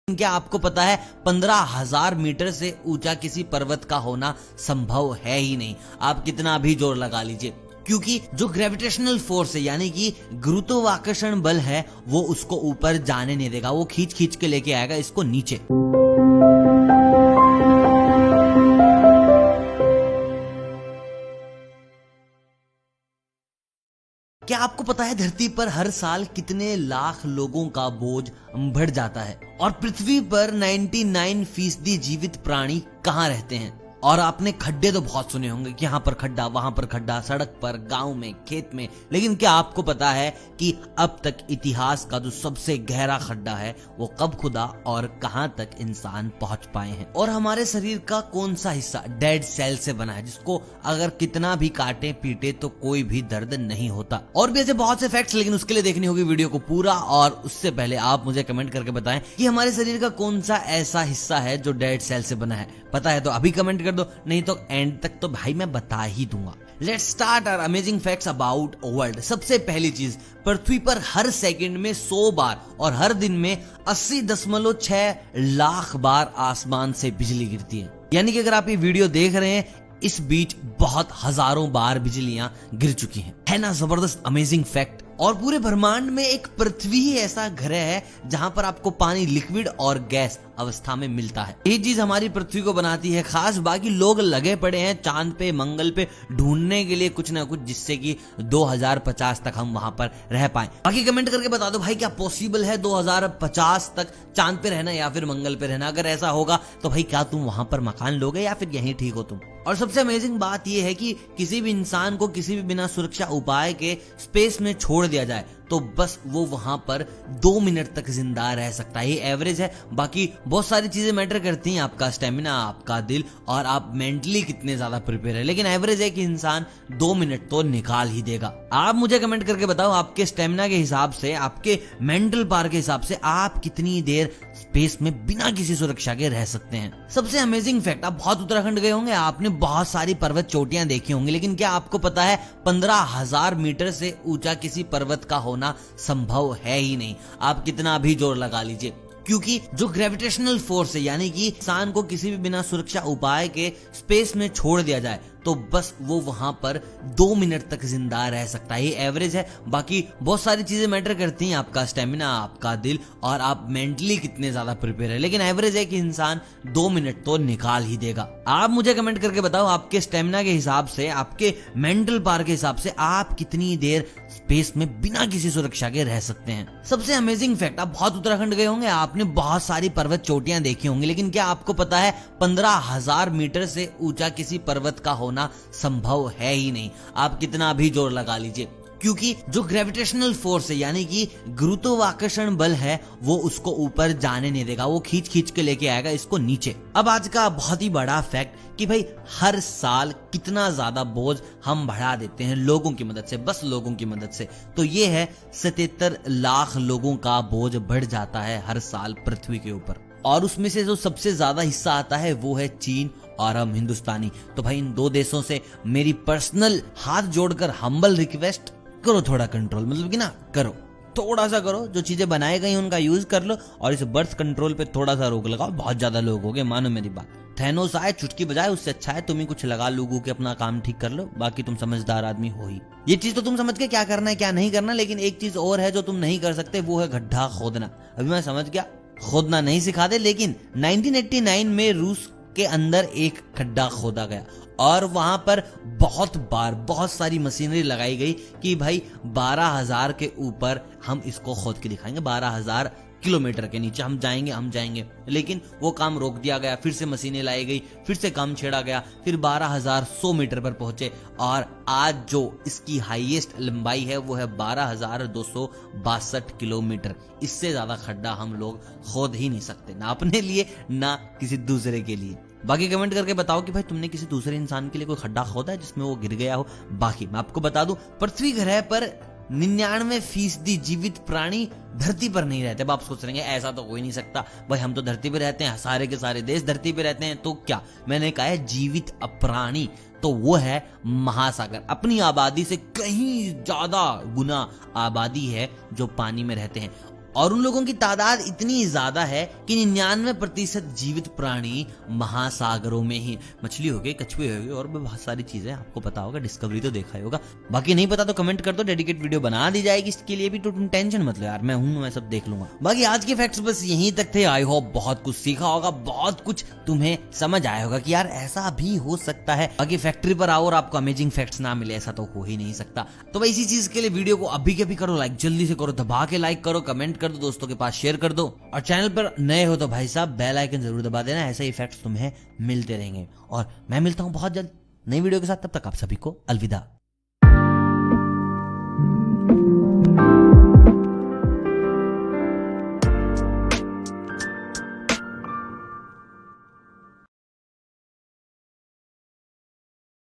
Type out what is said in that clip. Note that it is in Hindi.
क्या आपको पता है 15,000 मीटर से ऊंचा किसी पर्वत का होना संभव है ही नहीं। आप कितना भी जोर लगा लीजिए, क्योंकि जो ग्रेविटेशनल फोर्स है यानी कि गुरुत्वाकर्षण बल है वो उसको ऊपर जाने नहीं देगा, वो खींच खींच के लेके आएगा इसको नीचे। क्या आपको पता है धरती पर हर साल कितने लाख लोगों का बोझ बढ़ जाता है और पृथ्वी पर 99% जीवित प्राणी कहाँ रहते हैं? और आपने खड्डे तो बहुत सुने होंगे कि यहाँ पर खड्डा, वहां पर खड्डा, सड़क पर, गांव में, खेत में, लेकिन क्या आपको पता है कि अब तक इतिहास का जो सबसे गहरा खड्डा है वो कब खुदा और कहां तक इंसान पहुंच पाए हैं? और हमारे शरीर का कौन सा हिस्सा डेड सेल से बना है जिसको अगर कितना भी काटे पीटे तो कोई भी दर्द नहीं होता? और भी ऐसे बहुत से फैक्ट्स, लेकिन उसके लिए देखनी होगी वीडियो को पूरा। और उससे पहले आप मुझे कमेंट करके बताएं कि हमारे शरीर का कौन सा ऐसा हिस्सा है जो डेड सेल से बना है। पता है तो अभी कमेंट कर दो, नहीं तो एंड तक तो भाई मैं बता ही दूंगा। Let's start our amazing facts about world. सबसे पहली चीज, पृथ्वी पर हर सेकंड में 100 बार और हर दिन में 80.6 लाख बार आसमान से बिजली गिरती है। यानी कि अगर आप ये वीडियो देख रहे हैं इस बीच बहुत हजारों बार बिजलियां गिर चुकी हैं। है ना जबरदस्त अमेजिंग फैक्ट? और पूरे ब्रह्मांड में एक पृथ्वी ही ऐसा ग्रह है जहां पर आपको पानी लिक्विड और गैस अवस्था में मिलता है। ये चीज हमारी पृथ्वी को बनाती है खास। बाकी लोग लगे पड़े हैं चांद पे, मंगल पे ढूंढने के लिए कुछ ना कुछ, जिससे कि 2050 तक हम वहां पर रह पाए। बाकी कमेंट करके बता दो भाई, क्या पॉसिबल है 2050 तक चांद पे रहना या फिर मंगल पे रहना? अगर ऐसा होगा तो भाई क्या तुम वहां पर मकान लोगे या फिर यहीं ठीक हो तुम? और सबसे अमेजिंग बात यह है कि किसी भी इंसान को किसी भी बिना सुरक्षा उपाय के स्पेस में छोड़ दिया जाए तो बस वो वहां पर 2 मिनट तक जिंदा रह सकता है। ये एवरेज है, बाकी बहुत सारी चीजें मैटर करती हैं, आपका स्टेमिना, आपका दिल और आप मेंटली कितने ज्यादा प्रिपेयर है, लेकिन एवरेज है कि इंसान 2 मिनट तो निकाल ही देगा। आप मुझे कमेंट करके बताओ आपके स्टेमिना के हिसाब से, आपके मेंटल पावर के हिसाब से आप कितनी देर स्पेस में बिना किसी सुरक्षा के रह सकते हैं। सबसे अमेजिंग फैक्ट, आप बहुत उत्तराखंड गए होंगे, आपने बहुत सारी पर्वत चोटियां देखी होंगी, लेकिन क्या आपको पता है 15,000 मीटर से ऊंचा किसी पर्वत का होना संभव है ही नहीं। आप कितना भी जोर लगा लीजिए, क्योंकि जो ग्रेविटेशनल फोर्स है यानी कि इंसान को किसी भी बिना सुरक्षा उपाय के स्पेस में छोड़ दिया जाए तो बस वो वहां पर 2 मिनट तक जिंदा रह सकता है। ये एवरेज है, बाकी बहुत सारी चीजें मैटर करती हैं, आपका स्टेमिना, आपका दिल और आप मेंटली कितने ज्यादा प्रिपेयर है, लेकिन एवरेज है कि इंसान 2 मिनट तो निकाल ही देगा। आप मुझे कमेंट करके बताओ आपके स्टेमिना के हिसाब से, आपके मेंटल पावर के हिसाब से आप कितनी देर स्पेस में बिना किसी सुरक्षा के रह सकते हैं। सबसे अमेजिंग फैक्ट, आप बहुत उत्तराखंड गए होंगे, आपने बहुत सारी पर्वत चोटियां देखी होंगी, लेकिन क्या आपको पता है 15,000 मीटर से ऊंचा किसी पर्वत का होना संभव है ही नहीं। आप कितना भी जोर लगा लीजिए, क्योंकि जो ग्रेविटेशनल फोर्स है यानी कि गुरुत्वाकर्षण बल है वो उसको ऊपर जाने नहीं देगा, वो खींच खींच के लेके आएगा इसको नीचे। अब आज का बहुत ही बड़ा फैक्ट कि भाई हर साल कितना ज्यादा बोझ हम बढ़ा देते हैं लोगों की मदद से, बस लोगों की मदद से। तो ये है 77 लाख लोगों का बोझ बढ़ जाता है हर साल पृथ्वी के ऊपर, और उसमें से जो सबसे ज्यादा हिस्सा आता है वो है चीन और हम हिंदुस्तानी। तो भाई इन 2 देशों से मेरी पर्सनल हाथ जोड़कर हम्बल रिक्वेस्ट, करो थोड़ा कंट्रोल, मतलब कि ना करो, थोड़ा सा करो, जो चीजें बनाई गई उनका यूज कर लो और इस बर्थ कंट्रोल पे थोड़ा सा रोक लगाओ। बहुत ज्यादा लोग हो गए, मानो मेरी बात। थैनोस आए चुटकी बजाए, उससे अच्छा है तुम ही कुछ लगा लोगों के अपना काम ठीक कर लो, बाकी तुम समझदार आदमी हो ही। ये चीज तो तुम समझ के क्या करना है क्या नहीं करना, लेकिन एक चीज और है जो तुम नहीं कर सकते, वो है गड्ढा खोदना। अभी मैं समझ गया खोदना नहीं सिखा दे, लेकिन 1989 में रूस के अंदर एक खड्डा खोदा गया और वहां पर बहुत बार बहुत सारी मशीनरी लगाई गई कि भाई 12,000 के ऊपर हम इसको खोद के दिखाएंगे, 12,000 किलोमीटर के नीचे हम जाएंगे, लेकिन वो काम रोक दिया गया। फिर से मशीनें लाई गई, फिर से काम छेड़ा गया, फिर 12,100 मीटर पर पहुंचे और आज जो इसकी हाईएस्ट लंबाई है वो है 12,262 किलोमीटर। इससे ज्यादा खड्डा हम लोग खोद ही नहीं सकते, ना अपने लिए ना किसी दूसरे के लिए। बाकी कमेंट करके बताओ कि भाई तुमने किसी दूसरे इंसान के लिए कोई खड्डा खोदा है जिसमें वो गिर गया हो। बाकी मैं आपको बता दूं, पृथ्वी ग्रह पर 99% जीवित प्राणी धरती पर नहीं रहते। अब आप सोच रहे हैं ऐसा तो हो ही नहीं सकता, भाई हम तो धरती पे रहते हैं, सारे के सारे देश धरती पे रहते हैं, तो क्या? मैंने कहा है जीवित प्राणी, तो वो है महासागर। अपनी आबादी से कहीं ज्यादा गुना आबादी है जो पानी में रहते हैं। और उन लोगों की तादाद इतनी ज्यादा है कि 99% जीवित प्राणी महासागरों में ही, मछली हो गई, कछुए हो गए और भी बहुत सारी चीजें, आपको पता होगा, डिस्कवरी तो देखा ही होगा। बाकी नहीं पता तो कमेंट कर दो, डेडिकेट वीडियो बना दी जाएगी इसके लिए भी, तो तुम टेंशन मत लो यार, मैं हूं, मैं सब देख लूंगा। बाकी आज के फैक्ट्स बस यहीं तक थे। आई होप बहुत कुछ सीखा होगा, बहुत कुछ तुम्हें समझ आया होगा कि यार ऐसा भी हो सकता है। बाकी फैक्ट्री पर आओ और आपको अमेजिंग फैक्ट्स ना मिले, ऐसा तो हो ही नहीं सकता। तो भाई इसी चीज के लिए वीडियो को अभी के अभी करो लाइक, जल्दी से करो, दबा के लाइक करो, कमेंट कर दो, दोस्तों के पास शेयर कर दो, और चैनल पर नए हो तो भाई साहब बेल आइकन जरूर दबा देना, ऐसे ही फैक्ट्स तुम्हें मिलते रहेंगे। और मैं मिलता हूं बहुत जल्द नई वीडियो के साथ, तब तक आप सभी को अलविदा।